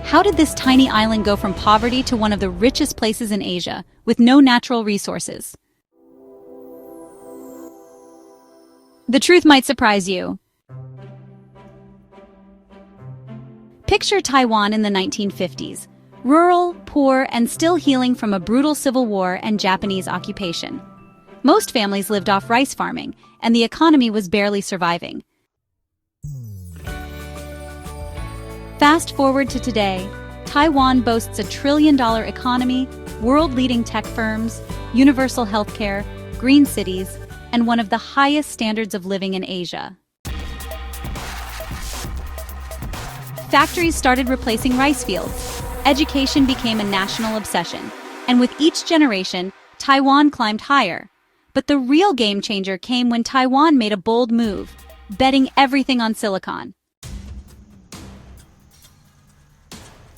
How did this tiny island go from poverty to one of the richest places in Asia, with no natural resources? The truth might surprise you. Picture Taiwan in the 1950s. Rural, poor, and still healing from a brutal civil war and Japanese occupation. Most families lived off rice farming, and the economy was barely surviving. Fast forward to today, Taiwan boasts a trillion-dollar economy, world-leading tech firms, universal healthcare, green cities, and one of the highest standards of living in Asia. Factories started replacing rice fields. Education became a national obsession, and with each generation, Taiwan climbed higher. But the real game changer came when Taiwan made a bold move, betting everything on silicon.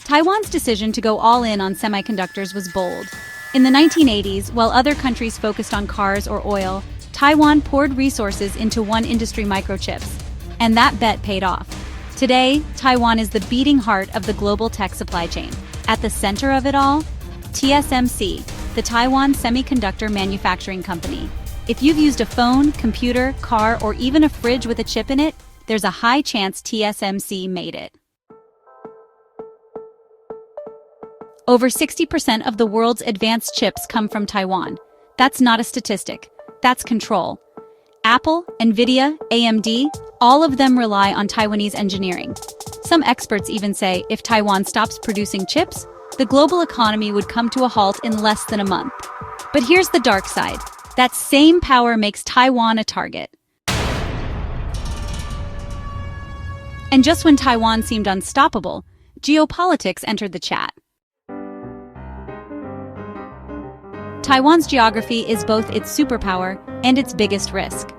Taiwan's decision to go all in on semiconductors was bold. In the 1980s, while other countries focused on cars or oil, Taiwan poured resources into one industry: microchips. And that bet paid off. Today, Taiwan is the beating heart of the global tech supply chain. At the center of it all, TSMC, the Taiwan Semiconductor Manufacturing Company. If you've used a phone, computer, car, or even a fridge with a chip in it, there's a high chance TSMC made it. Over 60% of the world's advanced chips come from Taiwan. That's not a statistic. That's control. Apple, Nvidia, AMD, all of them rely on Taiwanese engineering. Some experts even say if Taiwan stops producing chips, the global economy would come to a halt in less than a month. But here's the dark side. That same power makes Taiwan a target. And just when Taiwan seemed unstoppable, geopolitics entered the chat. Taiwan's geography is both its superpower and its biggest risk.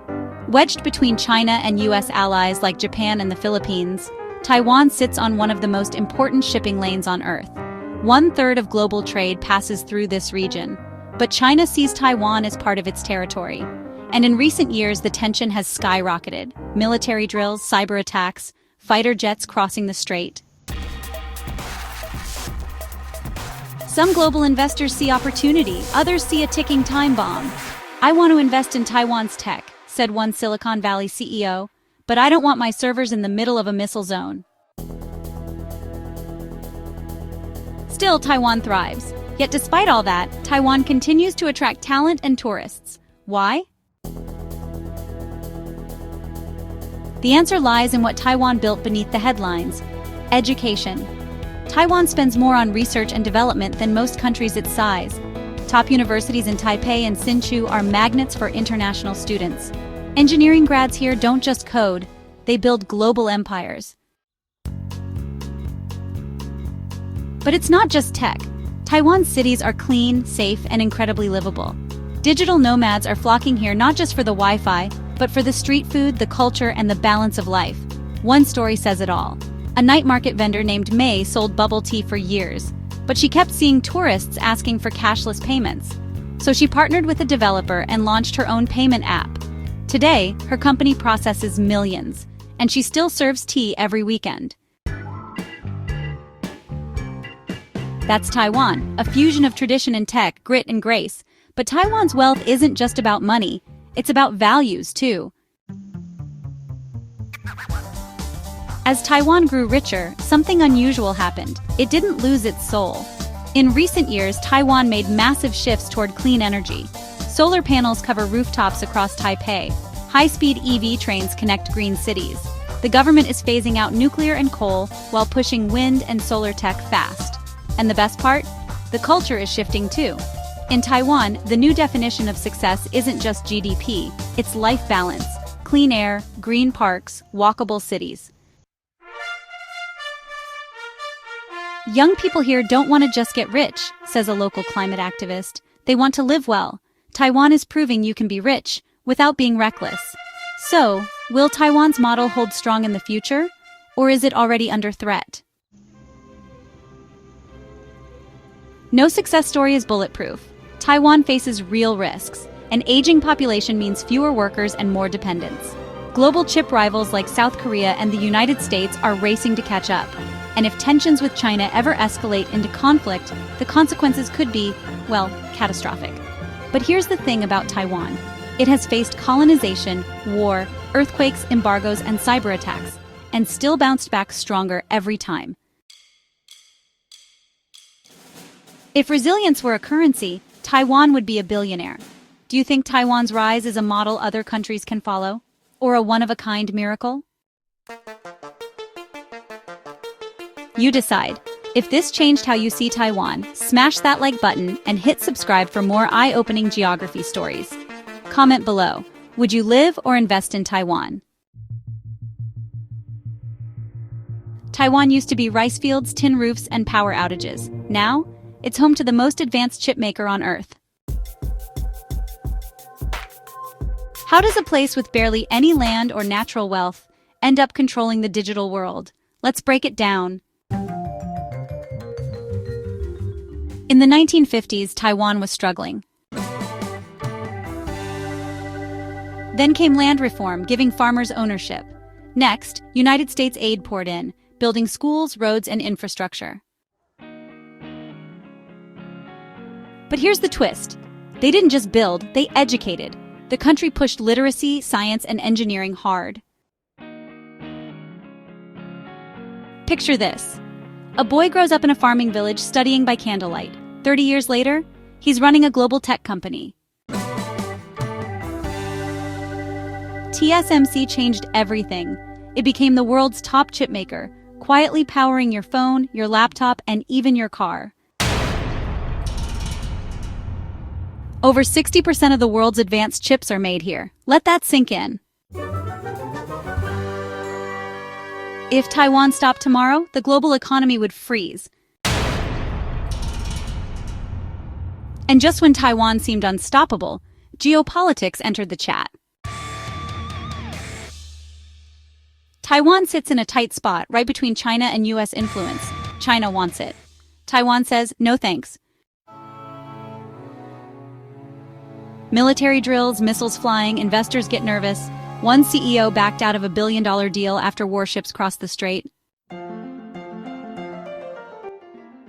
Wedged between China and US allies like Japan and the Philippines, Taiwan sits on one of the most important shipping lanes on Earth. 1/3 of global trade passes through this region, but China sees Taiwan as part of its territory. And in recent years, the tension has skyrocketed. Military drills, cyber attacks, fighter jets crossing the strait. Some global investors see opportunity, others see a ticking time bomb. "I want to invest in Taiwan's tech," said one Silicon Valley CEO, "but I don't want my servers in the middle of a missile zone." Still, Taiwan thrives. Yet despite all that, Taiwan continues to attract talent and tourists. Why? The answer lies in what Taiwan built beneath the headlines: education. Taiwan spends more on research and development than most countries its size. Top universities in Taipei and Hsinchu are magnets for international students. Engineering grads here don't just code, they build global empires. But it's not just tech. Taiwan's cities are clean, safe, and incredibly livable. Digital nomads are flocking here not just for the Wi-Fi, but for the street food, the culture, and the balance of life. One story says it all. A night market vendor named May sold bubble tea for years, but she kept seeing tourists asking for cashless payments. So she partnered with a developer and launched her own payment app. Today, her company processes millions, and she still serves tea every weekend. That's Taiwan, a fusion of tradition and tech, grit and grace. But Taiwan's wealth isn't just about money, it's about values too. As Taiwan grew richer, something unusual happened. It didn't lose its soul. In recent years, Taiwan made massive shifts toward clean energy. Solar panels cover rooftops across Taipei. High-speed EV trains connect green cities. The government is phasing out nuclear and coal while pushing wind and solar tech fast. And the best part? The culture is shifting too. In Taiwan, the new definition of success isn't just GDP, it's life balance, clean air, green parks, walkable cities. Young people here don't want to just get rich, says a local climate activist. They want to live well. Taiwan is proving you can be rich without being reckless. So, will Taiwan's model hold strong in the future? Or is it already under threat? No success story is bulletproof. Taiwan faces real risks. An aging population means fewer workers and more dependence. Global chip rivals like South Korea and the United States are racing to catch up. And if tensions with China ever escalate into conflict, the consequences could be, well, catastrophic. But here's the thing about Taiwan. It has faced colonization, war, earthquakes, embargoes, and cyber attacks, and still bounced back stronger every time. If resilience were a currency, Taiwan would be a billionaire. Do you think Taiwan's rise is a model other countries can follow? Or a one-of-a-kind miracle? You decide. If this changed how you see Taiwan, smash that like button and hit subscribe for more eye-opening geography stories. Comment below. Would you live or invest in Taiwan? Taiwan used to be rice fields, tin roofs, and power outages. Now, it's home to the most advanced chip maker on Earth. How does a place with barely any land or natural wealth end up controlling the digital world? Let's break it down. In the 1950s, Taiwan was struggling. Then came land reform, giving farmers ownership. Next, United States aid poured in, building schools, roads, and infrastructure. But here's the twist. They didn't just build, they educated. The country pushed literacy, science, and engineering hard. Picture this. A boy grows up in a farming village studying by candlelight. 30 years later, he's running a global tech company. TSMC changed everything. It became the world's top chip maker, quietly powering your phone, your laptop, and even your car. Over 60% of the world's advanced chips are made here. Let that sink in. If Taiwan stopped tomorrow, the global economy would freeze. And just when Taiwan seemed unstoppable, geopolitics entered the chat. Taiwan sits in a tight spot right between China and US influence. China wants it. Taiwan says, no thanks. Military drills, missiles flying, investors get nervous. One CEO backed out of $1 billion deal after warships crossed the strait.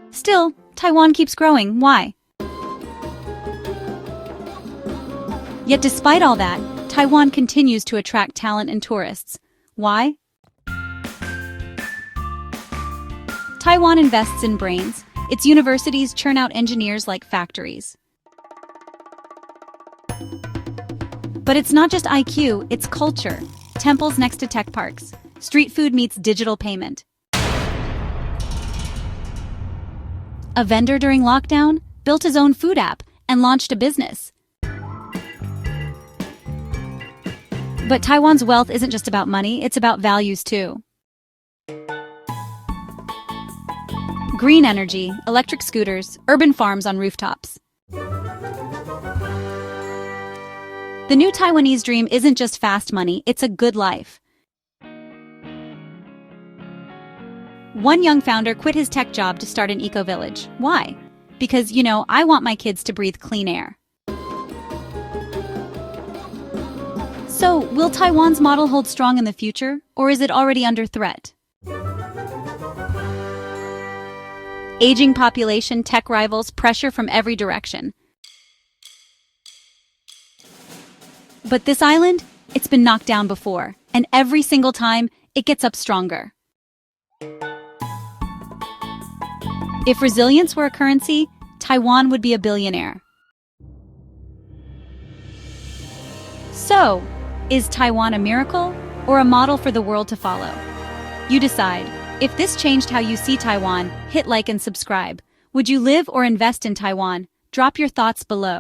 Still, Taiwan keeps growing. Why? Yet despite all that, Taiwan continues to attract talent and tourists. Why? Taiwan invests in brains. Its universities churn out engineers like factories. But it's not just IQ, it's culture. Temples next to tech parks. Street food meets digital payment. A vendor during lockdown built his own food app and launched a business. But Taiwan's wealth isn't just about money, it's about values too. Green energy, electric scooters, urban farms on rooftops. The new Taiwanese dream isn't just fast money, it's a good life. One young founder quit his tech job to start an eco-village. Why? Because, I want my kids to breathe clean air. So, will Taiwan's model hold strong in the future, or is it already under threat? Aging population, tech rivals, pressure from every direction. But this island, it's been knocked down before, and every single time, it gets up stronger. If resilience were a currency, Taiwan would be a billionaire. So, is Taiwan a miracle or a model for the world to follow? You decide. If this changed how you see Taiwan, hit like and subscribe. Would you live or invest in Taiwan? Drop your thoughts below.